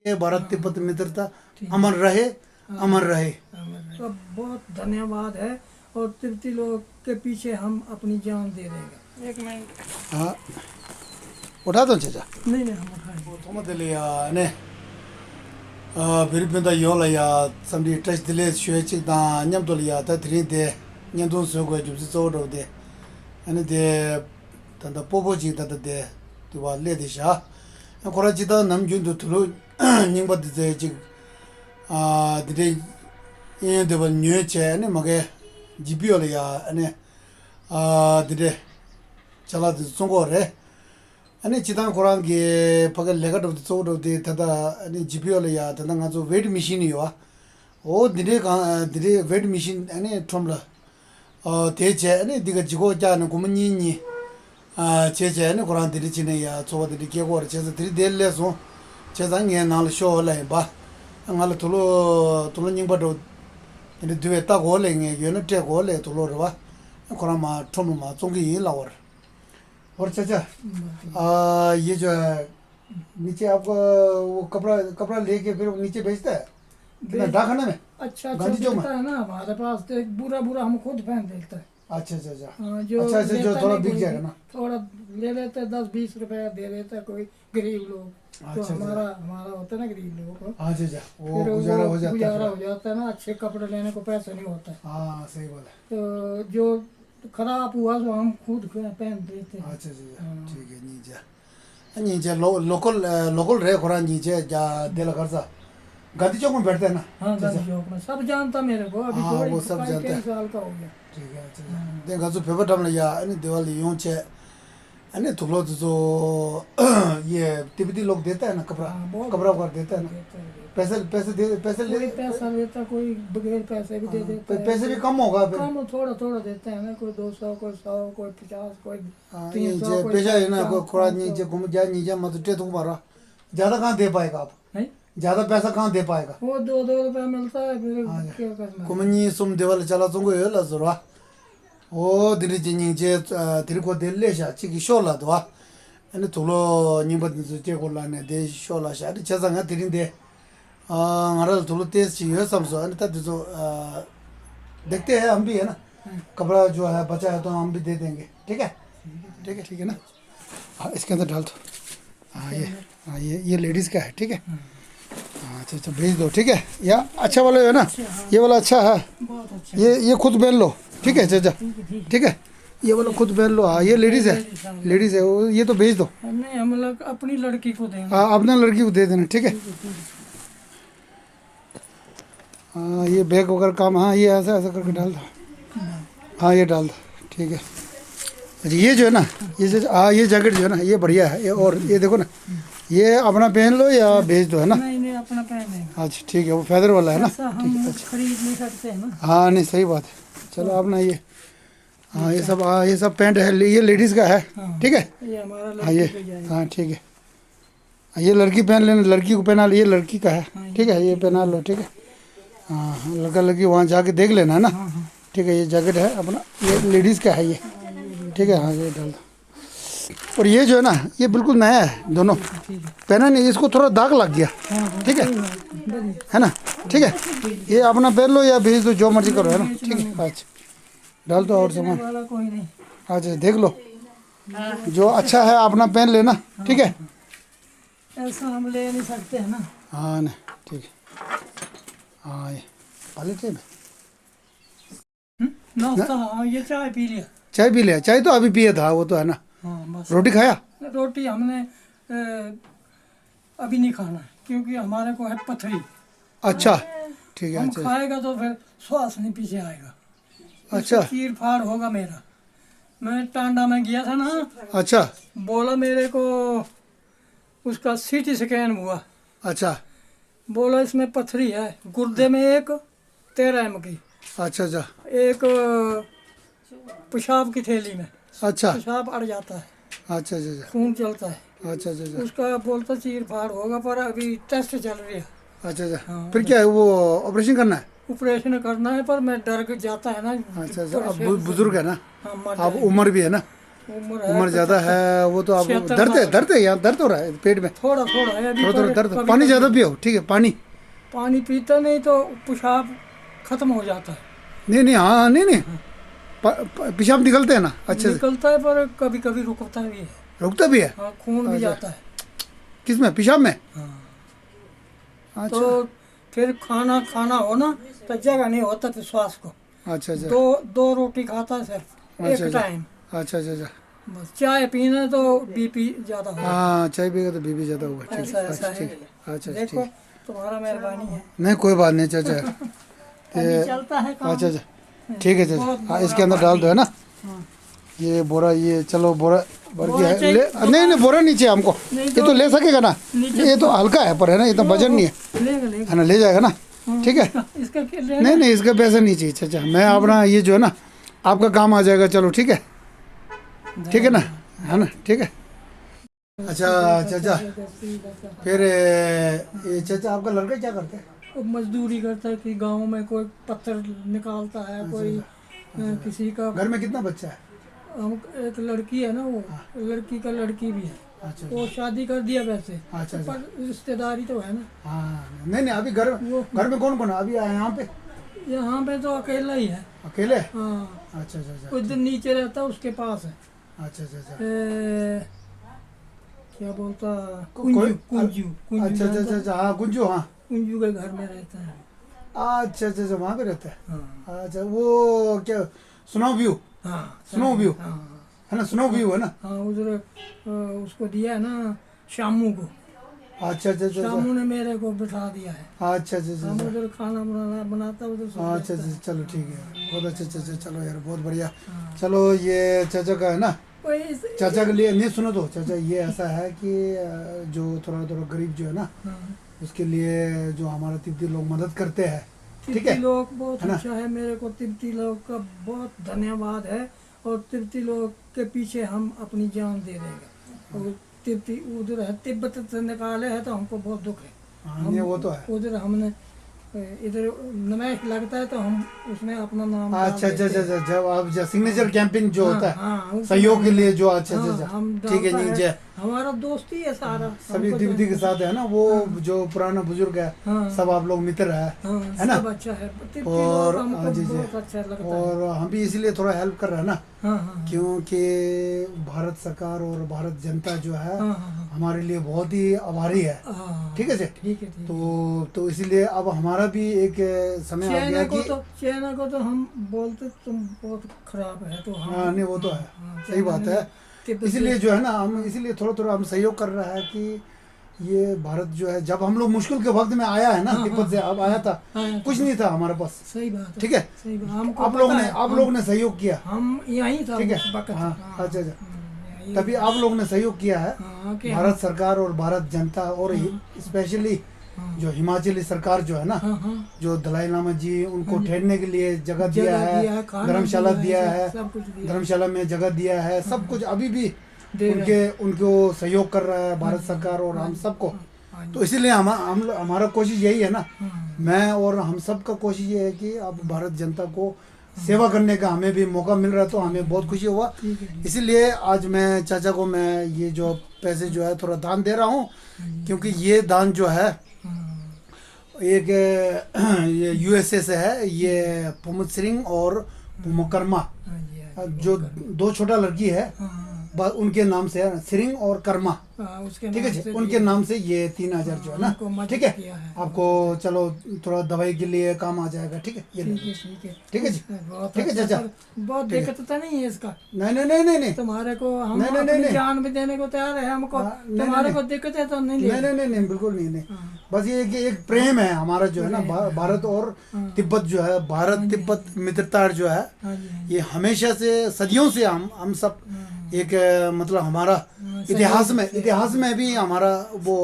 ये भारत तिब्बत मित्रता अमर रहे, अमर रहे। तो बहुत धन्यवाद है और तिब्बती लोग के पीछे हम अपनी जान दे देंगे। एक मिनट। हाँ उठा दो चाचा। नहीं हम उठाएंगे। थोड़ा दिले या ने फिर यो ला या समझी टच दिले शुए चिक दा न्यम तो लिया था थ्री दे न्यम तो सो को जुब से सो दो दे अने दे तंदा पोपो जी ता दे तो वा ले दे शा कोरा जी दा नम जुन तो थलो न्यम बद दे चिक दे ये दे बल न्यू चे ने मगे जीपीओ ले या अने दे चला दे सोंगो रे 아니 지단 고란 게 바가 레가도 소도 데 타다 아니 GPO를 야 타다 가서 웨이트 머신이요. 오 디레 웨이트 머신 아니 트럼라 대제 아니 네가 지고 자는 고문이니 제제는 고란 들이 지내야 저거들이 개고를 제서 들이 될래서 제상에 날 쇼를 봐. 안갈 돌로 근데 뒤에 딱 올랭에 연을 때 올래 돌로 봐. 고란마 트럼마 종기 나와. और चाचा ये जो है नीचे आपको वो कपड़ा लेके फिर नीचे भेजता है डाकखाने में। अच्छा मिलता है ना हमारे पास तो एक बुरा हम खुद पहन देता है। अच्छा जो जो थोड़ा बिक जाएगा ना थोड़ा ले लेते 10-20 रुपए दे देता है कोई गरीब लोग। तो हमारा होता है ना गरीब लोगों को। अच्छा वो गुजारा हो जाता है ना। अच्छे कपड़े लेने को पैसा नहीं होता है। हाँ सही बात है। तो जो खराब हुआ तो हम खुद पहन देते हैं। अच्छा ठीक है नीचे लोकल रहे खुरा नीचे जा दिल खर्चा गांधी चौक में बैठते हैं ना। हाँ गांधी चौक में सब जानता मेरे को अभी हाँ वो सब जानता है। साल का हो गया। ठीक है देख गाजू पेपर डालने या अन्य दिवाली यूं चे अन्य तो लोग जो ये तिब्बती लोग देता है ना कपड़ा देता है ना। पैसे ले पैसा लेता कोई बगैर पैसे भी दे देता है। पैसे भी कम होगा फिर कम थोड़ा देते हैं ना। कोई 200 कोई 100 कोई 50 कोई 300 पैसा है ना कोई थोड़ा नीचे घूम जा नीचे मत टे तो मारा ज्यादा कहाँ दे पाएगा आप नहीं ज्यादा पैसा कहाँ दे पाएगा। वो 2 रुपए मिलता है फिर क्या करना। कुमनी सुम देवाल चला तुमको ये ला जरूर ओ दिल्ली नीचे तेरे को दिल ले शा चिकी शोला दो अने थोलो निबत नीचे को लाने दे शोला शा अरे चेज़ांगा तेरी दे हमारा थोड़ा तेज चाहिए समझो अने तब जो देखते हैं हम भी है ना कपड़ा जो है बचा है तो हम भी दे देंगे। ठीक है ना। इसके अंदर डाल दो। ये लेडीज़ का है। ठीक है अच्छा भेज दो। ठीक है या अच्छा वाला है ना ये वाला अच्छा है ये खुद पहन लो। ठीक है चाचा ठीक है ये वाला खुद पहन लो। हाँ ये लेडीज़ है वो ये तो भेज दो। नहीं हम लोग अपनी लड़की को देंगे। हाँ अपना लड़की को दे देना। ठीक है हाँ ये बैग वगैरह काम हाँ ये ऐसा करके डाल दो। हाँ ये डाल दो। ठीक है अच्छा ये जो है ना ये जैकेट जो है ना ये बढ़िया है। ये और ये देखो ना ये अपना पहन लो या भेज दो है ना। नहीं अपना पहन लेंगे। अच्छा ठीक है वो फेदर वाला है ना। हम खरीद नहीं सकते हैं ना। हाँ नहीं सही बात है। चलो अपना ये हाँ ये सब पैंट है ये लेडीज़ का है। ठीक है ये हमारा हाँ ठीक है ये लड़की पहन लेना लड़की को पहना लो ये लड़की का है। ठीक है ये पहना लो। ठीक है हाँ लड़की वहाँ जाके देख लेना है ना। ठीक है ये जैकेट है अपना ये लेडीज़ का है ये। ठीक है हाँ ये डाल दो। और ये जो है ना ये बिल्कुल नया है दोनों पहना नहीं इसको थोड़ा दाग लग गया। ठीक है ना। ठीक है ये अपना पहन लो या भेज दो जो मर्जी करो है ना। ठीक है अच्छा डाल दो और सामान अच्छा देख लो जो अच्छा है अपना पहन लेना। ठीक है ऐसा हम ले नहीं सकते हैं ना। हाँ नहीं ठीक है हाँ ये पाले थे नाश्ता हाँ ये चाय पी लिया चाय तो अभी पिया था वो तो है ना। रोटी खाया रोटी हमने अभी नहीं खाना क्योंकि हमारे को है पथरी। अच्छा ठीक है हम खाएगा तो फिर श्वास नहीं पीछे आएगा। अच्छा चीर फाड़ होगा मेरा। मैं टांडा में गया था ना। अच्छा बोला मेरे को उसका सीटी स्कैन हुआ। अच्छा बोला इसमें पथरी है गुर्दे में एक 13 एम की। अच्छा एक पेशाब की थैली में अच्छा पेशाब अड़ जाता है। अच्छा खून चलता है। अच्छा उसका बोलता चीर फाड़ होगा पर अभी टेस्ट चल रही है। अच्छा फिर क्या है वो ऑपरेशन करना है। ऑपरेशन करना है पर मैं डर जाता है ना। अच्छा अब बुजुर्ग है ना हाँ, अब उम्र भी है ना। उम्र ज़्यादा है वो तो। आप दर्द है यहाँ, दर्द हो रहा है पेट में? थोड़ा थोड़ा है अभी, थोड़ा पर दर्द। कभी पानी कभी ज़्यादा पियो, ठीक है? पानी पानी पीता नहीं तो पेशाब खत्म हो जाता है। नहीं नहीं, हाँ नहीं नहीं, पेशाब निकलते हैं ना अच्छे से? निकलता है पर कभी कभी रुकता भी है। रुकता भी है? हाँ, खून भी जाता है। किस में? पेशाब में? हाँ। तो फिर खाना खाना हो ना तो जगह नहीं होता फिर श्वास को। अच्छा अच्छा दो रोटी खाता है सिर्फ एक टाइम। अच्छा अच्छा अच्छा। बस चाय पीना तो बीपी ज्यादा होगा। हाँ, चाय पिएगा तो बीपी ज़्यादा होगा। ठीक ऐसा है, ऐसा अच्छा है। ठीक है, अच्छा देखो ठीक। तुम्हारा मेहरबानी है। नहीं कोई बात नहीं चाचा। अभी चलता है काम। अच्छा अच्छा ठीक है चाचा। हाँ, इसके अंदर डाल दो, है ना? हाँ। ये बोरा, ये चलो बोरा भर बोरा गया है। चाहिए? नहीं नहीं, बोरा नीचे हमको। नहीं ये तो ले सकेगा ना? नीचे ये तो हल्का है पर, है ना? इतना वजन नहीं है, लेगा लेगा। है ना? ले जाएगा ना? ठीक है। इसका क्या लेना? नहीं नहीं, इसका पैसा नहीं चाहिए चाचा। मैं अपना ये जो है ना, आपका काम आ जाएगा। चलो ठीक है, ठीक है ना? है ना? ठीक है। अच्छा चाचा, फिर ये चाचा आपका लड़का क्या करता है? वो मजदूरी करता है कि गांव में कोई पत्थर निकालता है, कोई किसी का। घर में कितना बच्चा है? हम एक लड़की है ना, वो लड़की का लड़की भी है। अच्छा वो शादी कर दिया वैसे। अच्छा अच्छा। पर रिश्तेदारी तो है ना। हाँ नहीं नहीं, अभी घर में कौन कौन है अभी यहाँ पे? यहाँ पे तो अकेला ही है। अकेले? हाँ, अच्छा अच्छा अच्छा कुछ दिन नीचे रहता है, उसके पास है। अच्छा अच्छा अच्छा। क्या बोलता, कोई- कुंजू कुंजू कुंजू अच्छा अच्छा अच्छा अच्छा, हाँ गुंजू, हाँ। कुंजू के घर में रहता है। अच्छा अच्छा अच्छा, वहाँ पे रहता है। हाँ अच्छा, वो क्या, स्नो व्यू? हाँ स्नो व्यू हाँ है ना? स्नो व्यू है ना? हाँ, उधर उसको दिया है ना शामू को। अच्छा अच्छा अच्छा शामू ने मेरे को बिठा दिया है। अच्छा अच्छा अच्छा हम अच्छा। उधर खाना बनाता उधर सब अच्छा देखता अच्छा, चलो ठीक है, बहुत अच्छा अच्छा अच्छा। चलो यार, बहुत बढ़िया। हाँ। चलो, ये चाचा का है ना, कोई इस- चाचा के लिए नहीं, सुनो तो चाचा, ये ऐसा है कि जो थोड़ा थोड़ा गरीब जो है ना, हाँ। उसके लिए जो हमारा तिब्बती लोग मदद करते हैं, ठीक तिब्बती है? लोग बहुत है ना? अच्छा है। मेरे को तिब्बती लोग का बहुत धन्यवाद है। और तिब्बती लोग के पीछे हम अपनी जान दे देंगे। और तिब्बती उधर है, तिब्बत से निकाले है तो हमको बहुत दुख है। हाँ, ये वो तो है। उधर हमने इधर नमैश लगता है तो हम उसमें अपना नाम डाल अच्छा अच्छा देते अच्छा हैं। अच्छा, जब आप सिग्नेचर कैंपिंग जो हाँ, होता है, हाँ, उसमें सहयोग के लिए जो, अच्छा हाँ, अच्छा अच्छा, हम ठीक है। डालता नहीं है। जय, हमारा दोस्ती है सारा। सभी हमको तिब्बती के साथ है ना, वो जो पुराना बुजुर्ग है, हाँ, सब आप लोग मित्र है हाँ, है ना? सब अच्छा है। तिब्बती और लोग हमको हाँ जी जी, बहुत अच्छा लगता है। और हम भी इसीलिए थोड़ा हेल्प कर रहे हैं ना, हाँ हाँ क्योंकि भारत सरकार और भारत जनता जो है हाँ हाँ हमारे लिए बहुत ही आभारी है। हाँ, ठीक है जी? ठीक है ठीक है। तो इसीलिए अब हमारा भी एक समय आ गया कि चाइना को तो हम बोलते तुम बहुत खराब है, तो हम हाँ नहीं, वो तो है, हाँ, सही बात है। तिब्बत इसीलिए जो है ना, हम इसीलिए थोड़ा थोड़ा हम सहयोग कर रहा है कि ये भारत जो है, जब हम लोग मुश्किल के वक्त में आया है ना, हाँ, तिब्बत से अब आया था, हाँ, कुछ नहीं था हमारे पास, सही बात है। ठीक है? सही बात, हमको आप लोग पता ने है, आप लोग ने सहयोग किया, हम यहीं था ठीक है? उस वक्त। हाँ, अच्छा अच्छा, यहीं- तभी आप लोग ने सहयोग किया है। हाँ, कि भारत सरकार और भारत जनता और स्पेशली हाँ, जो हिमाचली सरकार जो है ना, हाँ, हाँ, जो दलाई लामा जी उनको ठहरने के लिए जगह दिया जगह दिया है, है, खाना धर्मशाला दिया सब- है, सब कुछ दिया धर्मशाला में जगह दिया है, सब कुछ अभी भी दे रहा है। उनको सहयोग कर रहा है भारत सरकार और हम सबको। हाँ, तो इसीलिए हमारा कोशिश यही है ना, हाँ, मैं और हम सब का कोशिश ये है कि अब भारत जनता को सेवा करने का हमें भी मौका मिल रहा है, तो हमें बहुत खुशी हुआ। ठीक है, ठीक है। इसीलिए आज मैं चाचा को मैं ये जो पैसे जो है थोड़ा दान दे रहा हूँ, क्योंकि ये दान जो है हाँ, एक ये यूएसए से है, ये पुमुत सिंह और पुमकर्मा, हाँ जी, हाँ जी, जो दो छोटा लड़की है, हाँ, उनके नाम से है, सिरिंग और कर्मा, हाँ, उसके ठीक है नाम जी? से उनके दिया। नाम से ये 3,000 जो है ना, हमको मदद ठीक है? किया है। आपको चलो थोड़ा दवाई के लिए काम आ जाएगा, ठीक है? ये ठीक लो। है ठीक है ठीक है जी? बहुत ठीक है अच्छा, चाचा? पर बहुत दिक्कत तो नहीं है इसका। नहीं नहीं नहीं नहीं नहीं तुम्हारे को हम नहीं, नहीं, अपनी नहीं। जान भी देने को तैयार है हमको। हाँ, नहीं, तुम्हारे नहीं, को दिक्कत है तो नहीं नहीं ले। नहीं नहीं नहीं, बिल्कुल नहीं नहीं, हाँ, बस ये कि एक प्रेम है हमारा जो है ना, भारत और हाँ, तिब्बत जो है, भारत तिब्बत मित्रता जो है, हाँ जी, हाँ जी, ये हमेशा से सदियों से हम सब हाँ, एक मतलब हमारा हाँ, इतिहास में भी हमारा वो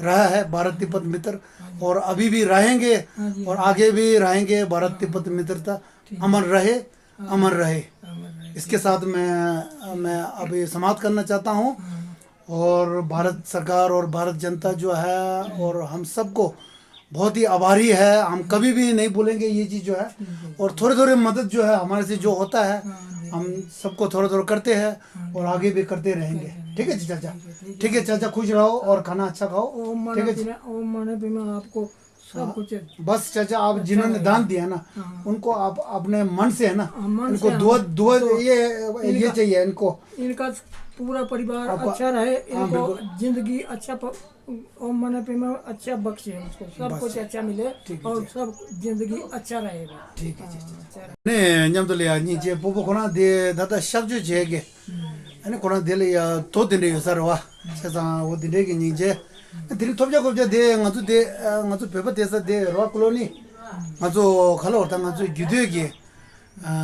रहा है भारत तिब्बत मित्र, और अभी भी रहेंगे हाँ जी, और आगे भी रहेंगे। भारत तिब्बत मित्रता अमर रहे, अमर रहे। अमर रहे। इसके साथ मैं अभी समाप्त करना चाहता हूँ, हाँ, और भारत सरकार और भारत जनता जो है और हम सबको बहुत ही आभारी है। हम कभी भी नहीं भूलेंगे ये चीज़ जो है, और थोड़े थोड़े मदद जो है हमारे से जो होता है हाँ, हम सबको थोड़ा थोड़ा करते हैं और आगे भी करते रहेंगे। ठीक है जी चाचा, ठीक है चाचा, खुश रहो और खाना अच्छा खाओ। ठीक है जी, ओम माने भी मैं आपको सब कुछ बस चाचा आप जिन्होंने दान दिया ना उनको आप अपने मन से है ना मन इनको से दुआ दुआ ये चाहिए इनको, इनका पूरा परिवार अच्छा रहे, इनको जिंदगी अच्छा ओम माने पे में अच्छा बख्शे, उनको सब कुछ अच्छा मिले और सब जिंदगी अच्छा रहेगा। ठीक है ने 냠돌이야 이제 보보거나 데 다다 샵주 제게 아니 거나 데려 또 데려 서와 세상 어디래게 이제 들이 톱잡고 데 가서 데 가서 배버 돼서 데 로콜로니 가서 갈로 왔다 가서 유대기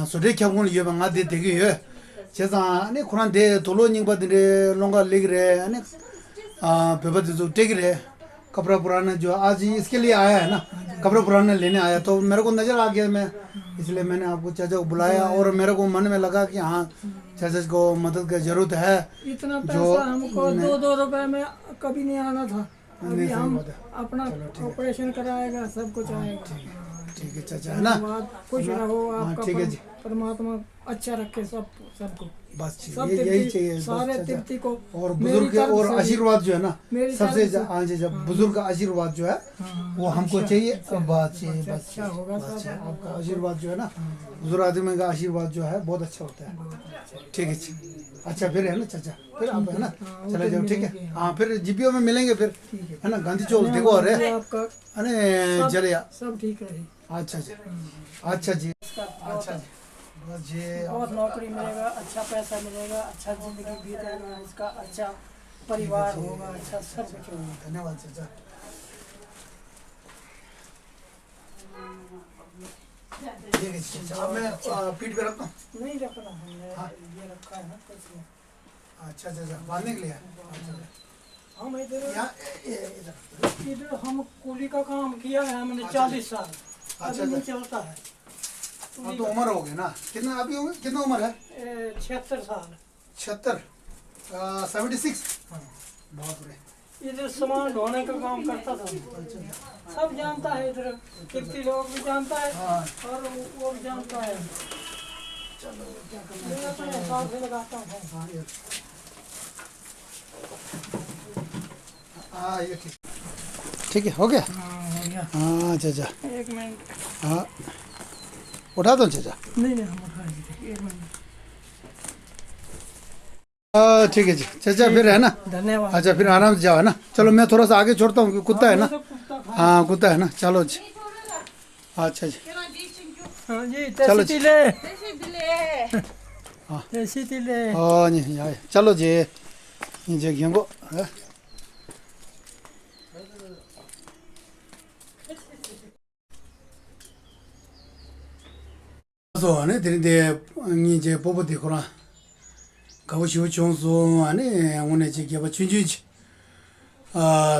소리 경고는 여방 아데 되게 세상 아니 거나 데 돌로닝 받으래 롱가 레그래 아니 पेपर जो टेक रहे कपड़ा पुराना जो आज इसके लिए आया है ना, कपड़ा पुराना लेने आया तो मेरे को नज़र आ गया, मैं इसलिए मैंने आपको चाचा को बुलाया और मेरे को मन में लगा कि हाँ चाचा को मदद की जरूरत है। इतना पैसा हमको 2-2 रुपए में कभी नहीं आना था, अभी हम अपना ऑपरेशन कराएगा, सब कुछ आएगा। ठीक है चाचा है ना, खुश रहो, आपका ठीक है जी, परमात्मा अच्छा रखे सबको, बस यही चाहिए सारे तृप्ति को और बुजुर्ग के और आशीर्वाद जो है ना सबसे जब बुजुर्ग का आशीर्वाद जो है वो हमको चाहिए, बात चाहिए बस आपका आशीर्वाद जो है ना बुजुर्ग आदमी का आशीर्वाद जो है बहुत अच्छा होता है। ठीक है अच्छा फिर है ना चाचा, फिर आप है ना चले जाओ, ठीक है हाँ फिर जीपीओ में मिलेंगे फिर है ना, गांधी चौक देखो अरे अरे जरिया सब ठीक है। अच्छा जी, अच्छा जी, अच्छा जी, बस ये बहुत नौकरी मिलेगा, अच्छा पैसा मिलेगा, अच्छा जिंदगी बीतेगा, इसका अच्छा परिवार होगा, अच्छा सब कुछ होगा। धन्यवाद चाचा। ठीक है चाचा, अब मैं पीठ पे रखता हूँ। नहीं रख रहा हमने, ये रखा है ना कुछ नहीं। अच्छा चाचा बांधने के लिए हम इधर इधर हम कुली का काम किया है हमने 40 साल, अभी नहीं चलता है। तो उम्र हो गई ना, कितना अभी होंगे, कितना उम्र है? 76 साल। 76 76 बहुत बड़े। इधर सामान ढोने का काम करता था, सब जानता है, इधर कितने लोग भी जानता है और वो भी जानता है। चलो क्या करना है, अपने हिसाब से लगाता हूँ। हाँ ये ठीक है, हो गया हाँ चाचा, एक मिनट हाँ उठा दो चाचा। नहीं हम उठा लीजिए, एक मिनट। ठीक है जी चाचा फिर है ना, धन्यवाद। अच्छा फिर आराम से जाओ है ना, चलो मैं थोड़ा सा आगे छोड़ता हूँ कुत्ता है ना, हाँ कुत्ता है ना, चलो जी अच्छा जी हाँ जी चलो तेसी तिले हाँ तेसी तिले चलो जी 이제 경고 그래서 안에 드린데 이제 보보디 거라 가고 싶어 총수 안에 오늘 이제 봐 춘춘지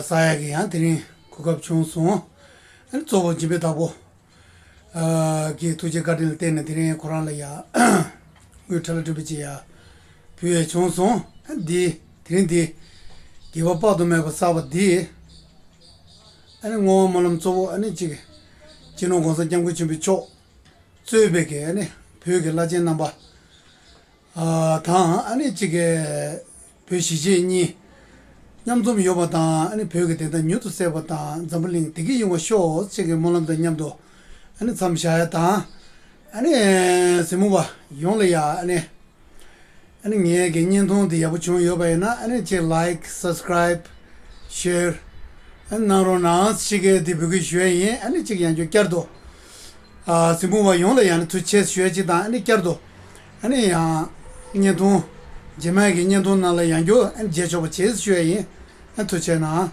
사야기 한 드린 고급 총수 안 저거 집에 다보 기 두제 가들 때는 드린 거라야 우리 텔레비지야 비에 총수 디 드린디 기와빠도 매고 사바디 아니 뭐 몰음 저 아니 지게 진호 공사 장구 준비 초 쯔베게 아니 벽에 라진 넘버 다 아니 지게 표시지니 냠좀 요바다 아니 벽에 대다 뉴스 세바다 잠블링 되게 용어 쇼 지게 몰음도 냠도 아니 잠샤야다 아니 세무바 용래야 아니 아니 예 개념통도 야부총 여바이나 아니 제 like subscribe share 나로나 시게 디부기 쉐예 아니 지게 양조 껴도 스무바 용래 양 투체 쉐지다 아니 껴도 아니 야 녀도 제마게 녀도 나라 양조 아니 제조바 제 쉐예 투체나